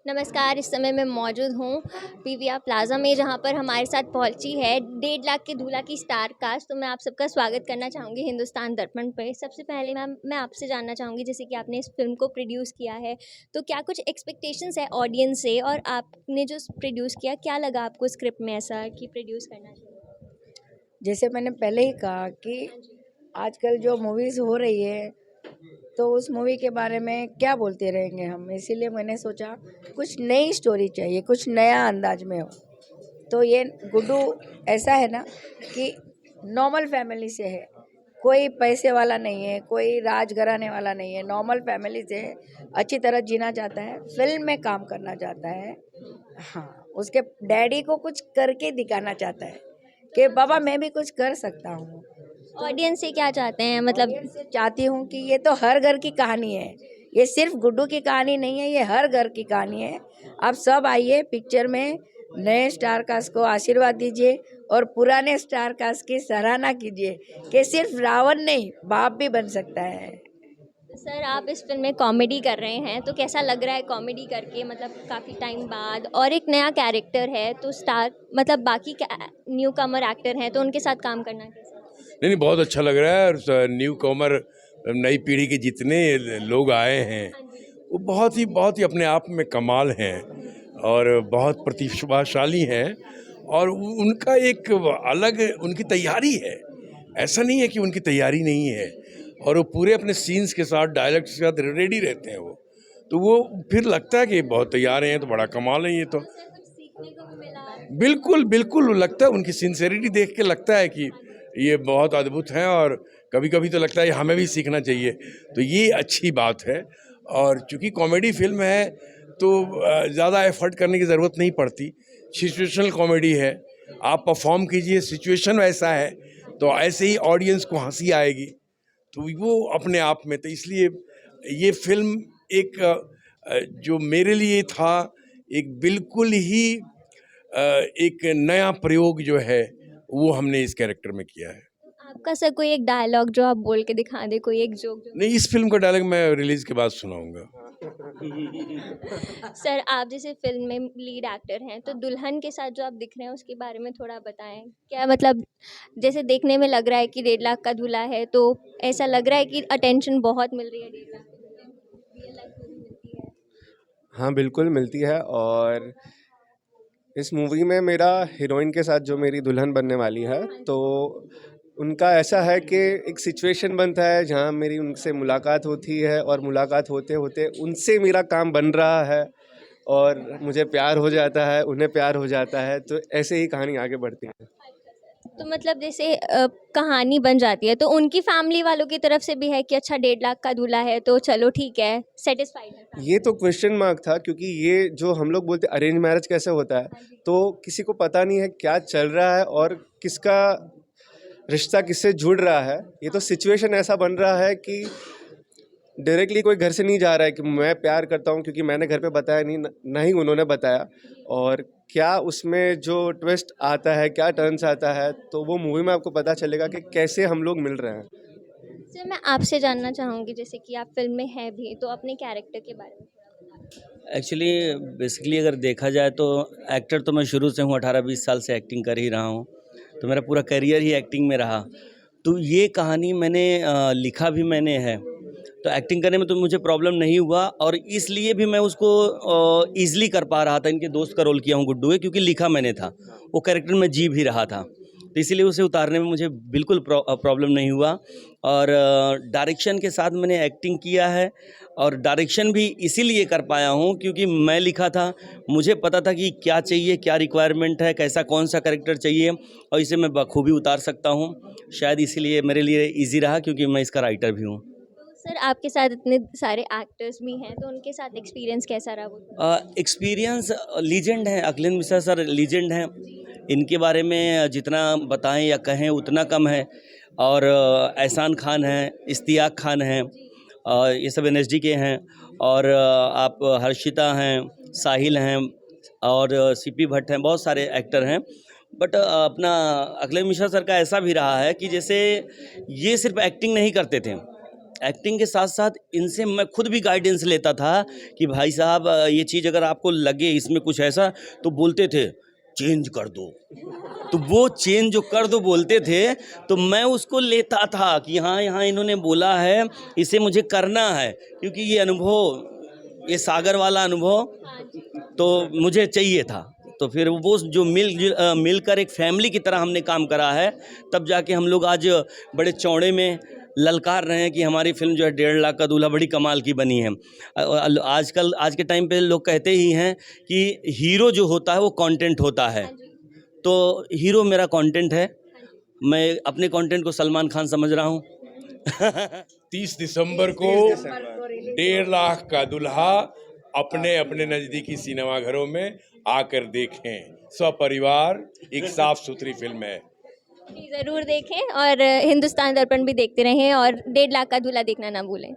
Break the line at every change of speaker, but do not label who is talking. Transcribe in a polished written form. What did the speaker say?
नमस्कार, इस समय मैं मौजूद हूँ पीवीआर प्लाज़ा में, जहाँ पर हमारे साथ पहुँची है 1.5 लाख के दूल्हा की स्टार कास्ट। तो मैं आप सबका स्वागत करना चाहूँगी हिंदुस्तान दर्पण पे। सबसे पहले मैम, मैं आपसे जानना चाहूँगी, जैसे कि आपने इस फ़िल्म को प्रोड्यूस किया है, तो क्या कुछ एक्सपेक्टेशंस है ऑडियंस से? और आपने जो प्रोड्यूस किया, क्या लगा आपको स्क्रिप्ट में ऐसा कि प्रोड्यूस करना चाहिए?
जैसे मैंने पहले ही कहा कि
हाँ जी।
आजकल जो मूवीज़ हो रही है तो उस मूवी के बारे में क्या बोलते रहेंगे हम, इसीलिए मैंने सोचा कुछ नई स्टोरी चाहिए, कुछ नया अंदाज में हो। तो ये गुड्डू ऐसा है ना कि नॉर्मल फैमिली से है, कोई पैसे वाला नहीं है, कोई राज घराने वाला नहीं है, नॉर्मल फैमिली से है, अच्छी तरह जीना चाहता है, फिल्म में काम करना चाहता है। हाँ, उसके डैडी को कुछ करके दिखाना चाहता है कि बाबा मैं भी कुछ कर सकता हूँ।
ऑडियंस से क्या चाहते हैं, मतलब?
ऑडियंस से चाहती हूँ कि ये तो हर घर की कहानी है, ये सिर्फ गुड्डू की कहानी नहीं है, ये हर घर की कहानी है। आप सब आइए पिक्चर में, नए स्टार कास्ट को आशीर्वाद दीजिए और पुराने स्टार कास्ट की सराहना कीजिए कि सिर्फ रावण नहीं, बाप भी बन सकता है।
सर, आप इस फिल्म में कॉमेडी कर रहे हैं, तो कैसा लग रहा है कॉमेडी करके, मतलब काफ़ी टाइम बाद? और एक नया कैरेक्टर है, तो स्टार मतलब बाकी न्यू कमर एक्टर हैं, तो उनके साथ काम करना कैसा?
नहीं नहीं, बहुत अच्छा लग रहा है। और न्यू कॉमर, नई पीढ़ी के जितने लोग आए हैं वो बहुत ही अपने आप में कमाल हैं और बहुत प्रतिभाशाली हैं। और उनका एक अलग उनकी तैयारी है, ऐसा नहीं है कि उनकी तैयारी नहीं है। और वो पूरे अपने सीन्स के साथ, डायलॉग्स के साथ रेडी रहते हैं वो। तो वो फिर लगता है कि बहुत तैयार हैं, तो बड़ा कमाल है ये तो।
तो सर, कुछ सीखने को भी मिला?
बिल्कुल बिल्कुल, लगता है उनकी सिंसेरिटी देख के लगता है कि ये बहुत अद्भुत हैं। और कभी कभी तो लगता है हमें भी सीखना चाहिए, तो ये अच्छी बात है। और चूंकि कॉमेडी फिल्म है तो ज़्यादा एफर्ट करने की ज़रूरत नहीं पड़ती। सिचुएशनल कॉमेडी है, आप परफॉर्म कीजिए, सिचुएशन वैसा है तो ऐसे ही ऑडियंस को हंसी आएगी। तो वो अपने आप में, तो इसलिए ये फिल्म एक जो मेरे लिए था, एक बिल्कुल ही एक नया प्रयोग जो है वो हमने इस कैरेक्टर में किया है।
आपका सर कोई एक डायलॉग जो आप बोल के दिखा दें, कोई एक जोक जो?
नहीं, इस फिल्म का डायलॉग मैं रिलीज के बाद सुनाऊंगा।
सर, आप जैसे फिल्म में लीड एक्टर हैं, तो दुल्हन के साथ जो आप दिख रहे हैं उसके बारे में थोड़ा बताएं। क्या मतलब, जैसे देखने में लग रहा है कि 1.5 लाख का दूल्हा है, तो ऐसा लग रहा है कि अटेंशन बहुत मिल रही है 1.5 लाख के दूल्हे को, रियल लाइफ में भी मिलती है?
हाँ, बिल्कुल मिलती है। और इस मूवी में मेरा हीरोइन के साथ जो मेरी दुल्हन बनने वाली है, तो उनका ऐसा है कि एक सिचुएशन बनता है जहाँ मेरी उनसे मुलाकात होती है और मुलाकात होते होते उनसे मेरा काम बन रहा है और मुझे प्यार हो जाता है, उन्हें प्यार हो जाता है, तो ऐसे ही कहानी आगे बढ़ती है।
तो मतलब जैसे कहानी बन जाती है, तो उनकी फैमिली वालों की तरफ से भी है कि अच्छा 1.5 लाख का दूल्हा है, तो चलो ठीक है, सेटिस्फाइड है?
ये तो क्वेश्चन मार्क था, क्योंकि ये जो हम लोग बोलते हैं अरेंज मैरिज कैसे होता है, तो किसी को पता नहीं है क्या चल रहा है और किसका रिश्ता किससे जुड़ रहा है। ये तो सिचुएशन ऐसा बन रहा है कि डायरेक्टली कोई घर से नहीं जा रहा है कि मैं प्यार करता हूँ, क्योंकि मैंने घर पे बताया नहीं, ना ही उन्होंने बताया। और क्या उसमें जो ट्विस्ट आता है, क्या टर्न्स आता है, तो वो मूवी में आपको पता चलेगा कि कैसे हम लोग मिल रहे हैं।
सर, मैं आपसे जानना चाहूँगी, जैसे कि आप फिल्म में हैं भी, तो अपने कैरेक्टर के बारे में थोड़ा बताएं।
एक्चुअली बेसिकली अगर देखा जाए तो एक्टर तो मैं शुरू से हूँ, 18-20 साल से एक्टिंग कर ही रहा हूँ, तो मेरा पूरा करियर ही एक्टिंग में रहा। तो ये कहानी मैंने लिखा भी मैंने है, तो एक्टिंग करने में तो मुझे प्रॉब्लम नहीं हुआ और इसलिए भी मैं उसको ईज़िली कर पा रहा था। इनके दोस्त का रोल किया हूँ गुड्डू है, क्योंकि लिखा मैंने था, वो कैरेक्टर में जी भी रहा था, तो इसीलिए उसे उतारने में मुझे बिल्कुल प्रॉब्लम नहीं हुआ। और डायरेक्शन के साथ मैंने एक्टिंग किया है और डायरेक्शन भी इसीलिए कर पाया हूँ क्योंकि मैं लिखा था, मुझे पता था कि क्या चाहिए, क्या रिक्वायरमेंट है, कैसा कौन सा कैरेक्टर चाहिए और इसे मैं बखूबी उतार सकता हूँ। शायद इसीलिए मेरे लिए इजी रहा, क्योंकि मैं इसका राइटर भी हूँ।
तो सर, आपके साथ इतने सारे एक्टर्स भी हैं, तो उनके साथ एक्सपीरियंस कैसा रहा वो?
एक्सपीरियंस लीजेंड हैं, अखिलेंद्र मिश्रा सर लीजेंड हैं। इनके बारे में जितना बताएं या कहें उतना कम है। और एहसान खान हैं, इश्तियाक खान हैं, ये सब एनएसडी के हैं। और आप हर्षिता हैं, साहिल हैं और सीपी भट्ट हैं, बहुत सारे एक्टर हैं। बट अपना अखिलेंद्र मिश्रा सर का ऐसा भी रहा है कि जैसे ये सिर्फ एक्टिंग नहीं करते थे, एक्टिंग के साथ साथ इनसे मैं खुद भी गाइडेंस लेता था कि भाई साहब ये चीज़ अगर आपको लगे इसमें कुछ ऐसा, तो बोलते थे चेंज कर दो। तो वो चेंज जो कर दो बोलते थे, तो मैं उसको लेता था कि हाँ यहाँ इन्होंने बोला है, इसे मुझे करना है, क्योंकि ये अनुभव, ये सागर वाला अनुभव तो मुझे चाहिए था। तो फिर वो जो मिलकर एक फैमिली की तरह हमने काम करा है, तब जाके हम लोग आज बड़े चौड़े में ललकार रहे हैं कि हमारी फिल्म जो है 1.5 लाख का दूल्हा बड़ी कमाल की बनी है। आजकल आज के टाइम पे लोग कहते ही हैं कि हीरो जो होता है वो कंटेंट होता है, तो हीरो मेरा कंटेंट है। मैं अपने कंटेंट को सलमान खान समझ रहा हूँ।
30 दिसंबर को 1.5 लाख का दूल्हा अपने अपने नज़दीकी सिनेमा घरों में आकर देखें। सपरिवार एक साफ सुथरी फिल्म है।
जी, ज़रूर देखें और हिंदुस्तान दर्पण भी देखते रहें और 1.5 लाख का दूल्हा देखना ना भूलें।